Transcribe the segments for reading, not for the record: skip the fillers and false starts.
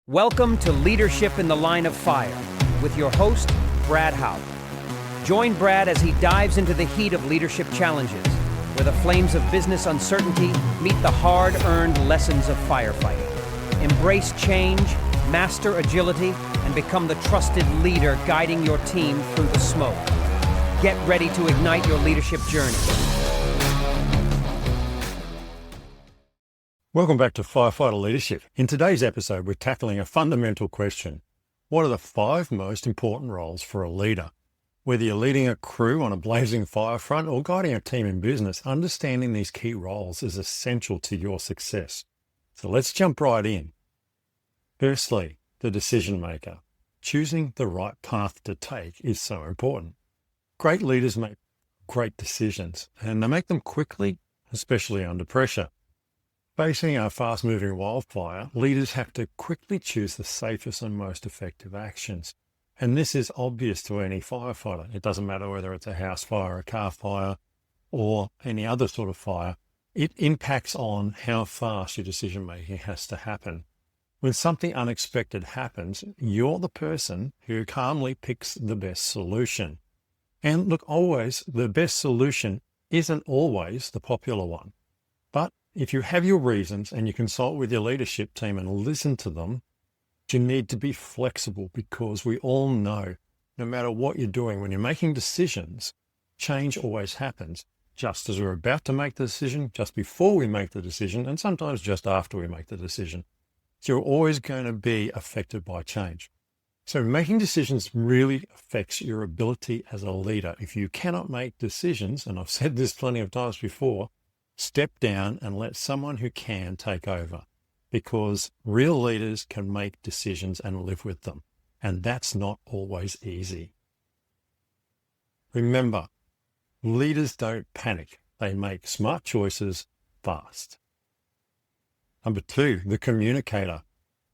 Welcome to Leadership in the Line of Fire with your host, Brad Hauck. Join Brad as he dives into the heat of leadership challenges, where the flames of business uncertainty meet the hard-earned lessons of firefighting. Embrace change, master agility, and become the trusted leader guiding your team through the smoke. Get ready to ignite your leadership journey. Welcome back to Firefighter Leadership. In today's episode, we're tackling a fundamental question. What are the 5 most important roles for a leader? Whether you're leading a crew on a blazing fire front or guiding a team in business, understanding these key roles is essential to your success. So let's jump right in. Firstly, the decision maker. Choosing the right path to take is so important. Great leaders make great decisions, and they make them quickly, especially under pressure. Facing a fast-moving wildfire, leaders have to quickly choose the safest and most effective actions. And this is obvious to any firefighter. It doesn't matter whether it's a house fire, a car fire, or any other sort of fire. It impacts on how fast your decision-making has to happen. When something unexpected happens, you're the person who calmly picks the best solution. And look, always, the best solution isn't always the popular one. But if you have your reasons and you consult with your leadership team and listen to them, you need to be flexible, because we all know no matter what you're doing, when you're making decisions, change always happens just as we're about to make the decision, just before we make the decision, and sometimes just after we make the decision. So you're always going to be affected by change. So making decisions really affects your ability as a leader. If you cannot make decisions, and I've said this plenty of times before, step down and let someone who can take over, because real leaders can make decisions and live with them. And that's not always easy. Remember, leaders don't panic. They make smart choices fast. Number 2, the communicator.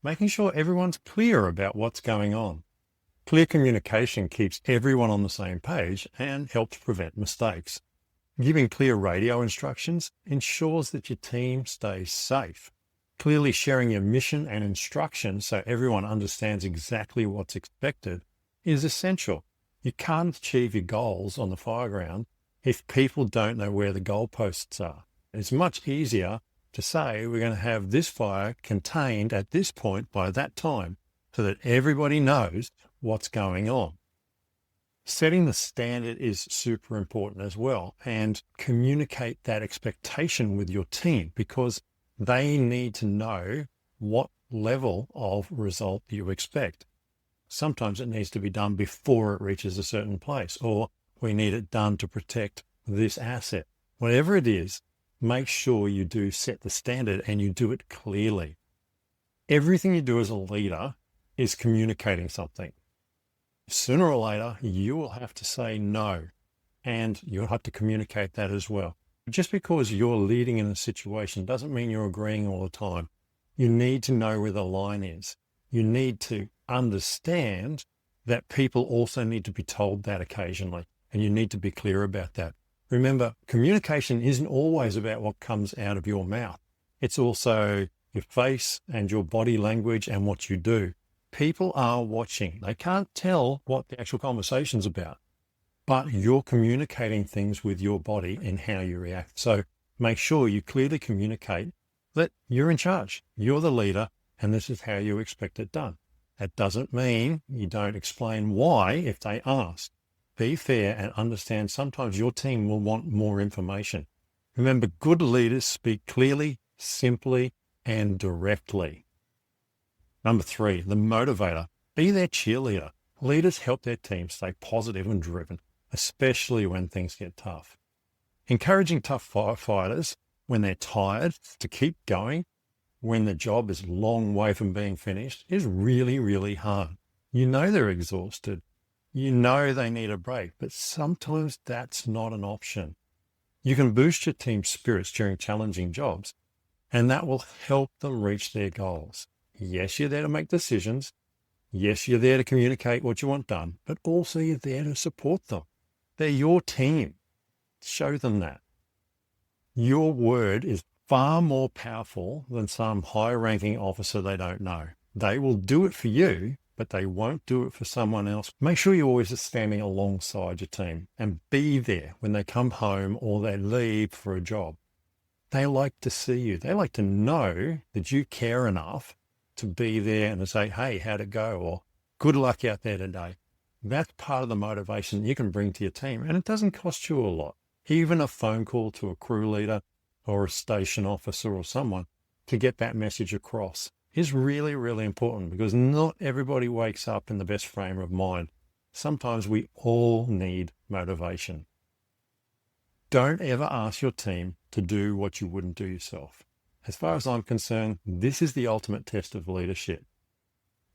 Making sure everyone's clear about what's going on. Clear communication keeps everyone on the same page and helps prevent mistakes. Giving clear radio instructions ensures that your team stays safe. Clearly sharing your mission and instructions so everyone understands exactly what's expected is essential. You can't achieve your goals on the fireground if people don't know where the goalposts are. It's much easier to say we're going to have this fire contained at this point by that time so that everybody knows what's going on. Setting the standard is super important as well, and communicate that expectation with your team, because they need to know what level of result you expect. Sometimes it needs to be done before it reaches a certain place, or we need it done to protect this asset. Whatever it is, make sure you do set the standard and you do it clearly. Everything you do as a leader is communicating something. Sooner or later, you will have to say no, and you'll have to communicate that as well. Just because you're leading in a situation doesn't mean you're agreeing all the time. You need to know where the line is. You need to understand that people also need to be told that occasionally, and you need to be clear about that. Remember, communication isn't always about what comes out of your mouth. It's also your face and your body language and what you do. People are watching. They can't tell what the actual conversation's about, but you're communicating things with your body and how you react. So make sure you clearly communicate that you're in charge, you're the leader, and this is how you expect it done. That doesn't mean you don't explain why if they ask. Be fair and understand sometimes your team will want more information. Remember, good leaders speak clearly, simply, and directly. Number 3, the motivator. Be their cheerleader. Leaders help their team stay positive and driven, especially when things get tough. Encouraging tough firefighters when they're tired to keep going, when the job is a long way from being finished, is really, really hard. You know they're exhausted. You know they need a break, but sometimes that's not an option. You can boost your team's spirits during challenging jobs, and that will help them reach their goals. Yes, you're there to make decisions. Yes, you're there to communicate what you want done, but also you're there to support them. They're your team. Show them that. Your word is far more powerful than some high-ranking officer they don't know. They will do it for you, but they won't do it for someone else. Make sure you always are standing alongside your team and be there when they come home or they leave for a job. They like to see you. They like to know that you care enough to be there and to say, hey, how'd it go? Or good luck out there today. That's part of the motivation you can bring to your team. And it doesn't cost you a lot. Even a phone call to a crew leader or a station officer or someone to get that message across is really, really important, because not everybody wakes up in the best frame of mind. Sometimes we all need motivation. Don't ever ask your team to do what you wouldn't do yourself. As far as I'm concerned, this is the ultimate test of leadership.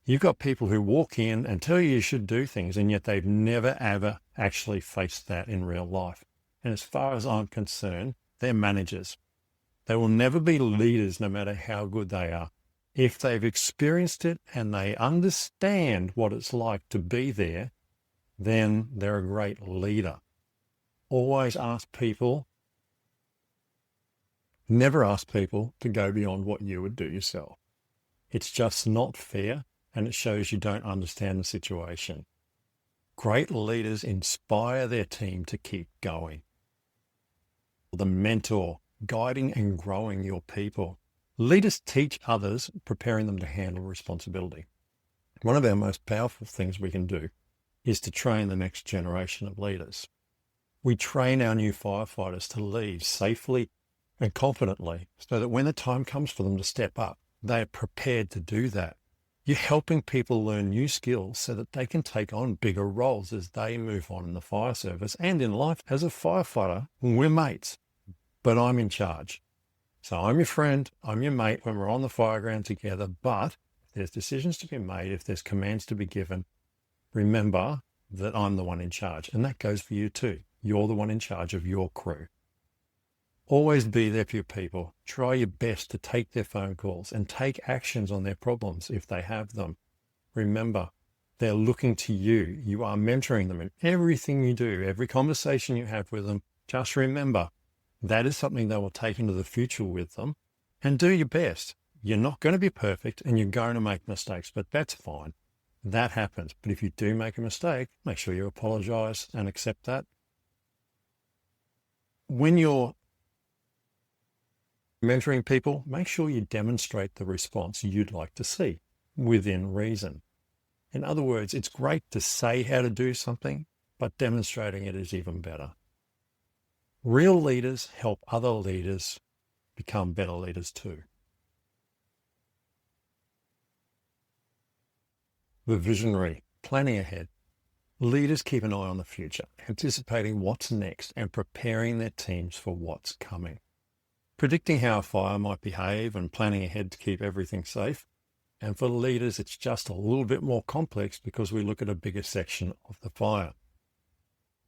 You've got people who walk in and tell you should do things, and yet they've never, ever actually faced that in real life. And as far as I'm concerned, they're managers. They will never be leaders no matter how good they are. If they've experienced it and they understand what it's like to be there, then they're a great leader. Always ask people, never ask people to go beyond what you would do yourself. It's just not fair, and it shows you don't understand the situation. Great leaders inspire their team to keep going. The mentor, guiding and growing your people. Leaders teach others, preparing them to handle responsibility. One of our most powerful things we can do is to train the next generation of leaders. We train our new firefighters to lead safely and confidently so that when the time comes for them to step up, they are prepared to do that. You're helping people learn new skills so that they can take on bigger roles as they move on in the fire service and in life. As a firefighter, we're mates, but I'm in charge. So I'm your friend, I'm your mate when we're on the fireground together, but if there's decisions to be made, if there's commands to be given, remember that I'm the one in charge. And that goes for you too. You're the one in charge of your crew. Always be there for your people. Try your best to take their phone calls and take actions on their problems if they have them. Remember, they're looking to you. You are mentoring them in everything you do, every conversation you have with them. Just remember, that is something they will take into the future with them, and do your best. You're not going to be perfect and you're going to make mistakes, but that's fine. That happens. But if you do make a mistake, make sure you apologize and accept that. When you're mentoring people, make sure you demonstrate the response you'd like to see within reason. In other words, it's great to say how to do something, but demonstrating it is even better. Real leaders help other leaders become better leaders too. The visionary, planning ahead. Leaders keep an eye on the future, anticipating what's next and preparing their teams for what's coming. Predicting how a fire might behave and planning ahead to keep everything safe. And for leaders, it's just a little bit more complex because we look at a bigger section of the fire.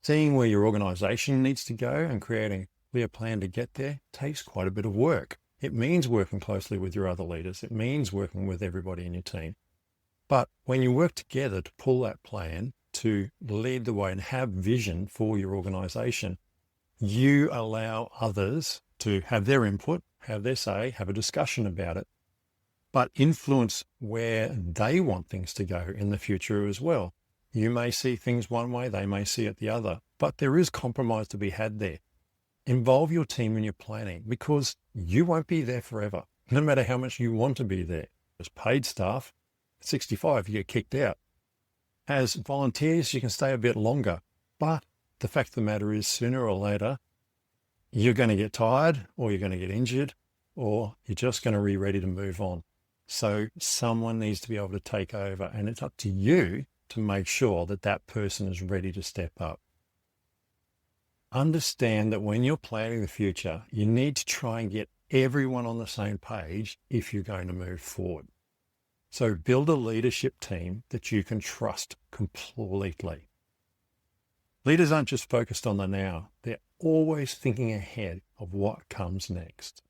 Seeing where your organization needs to go and creating a clear plan to get there takes quite a bit of work. It means working closely with your other leaders. It means working with everybody in your team. But when you work together to pull that plan, to lead the way and have vision for your organization, you allow others to have their input, have their say, have a discussion about it, but influence where they want things to go in the future as well. You may see things one way, they may see it the other, but there is compromise to be had there. Involve your team in your planning because you won't be there forever, no matter how much you want to be there. As paid staff, at 65, you get kicked out. As volunteers, you can stay a bit longer, but the fact of the matter is sooner or later, you're going to get tired or you're going to get injured or you're just going to be ready to move on. So someone needs to be able to take over, and it's up to you to make sure that that person is ready to step up. Understand that when you're planning the future, you need to try and get everyone on the same page if you're going to move forward. So build a leadership team that you can trust completely. Leaders aren't just focused on the now, they're always thinking ahead of what comes next.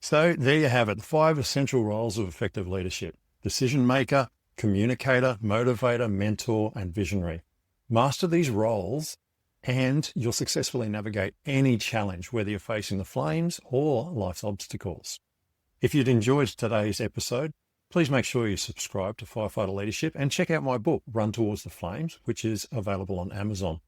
So there you have it, the 5 essential roles of effective leadership: decision maker, communicator, motivator, mentor, and visionary. Master these roles and you'll successfully navigate any challenge, whether you're facing the flames or life's obstacles. If you'd enjoyed today's episode, Please make sure you subscribe to Firefighter Leadership and check out my book, Run Towards the Flames, which is available on Amazon.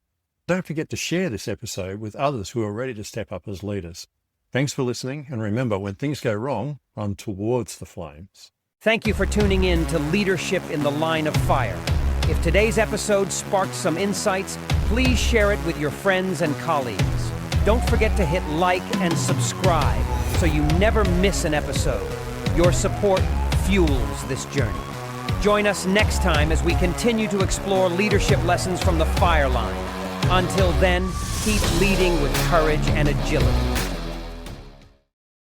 Don't forget to share this episode with others who are ready to step up as leaders. Thanks for listening, and remember, when things go wrong, run towards the flames. Thank you for tuning in to Leadership in the Line of Fire. If today's episode sparked some insights, please share it with your friends and colleagues. Don't forget to hit like and subscribe so you never miss an episode. Your support fuels this journey. Join us next time as we continue to explore leadership lessons from the fire line. Until then, keep leading with courage and agility.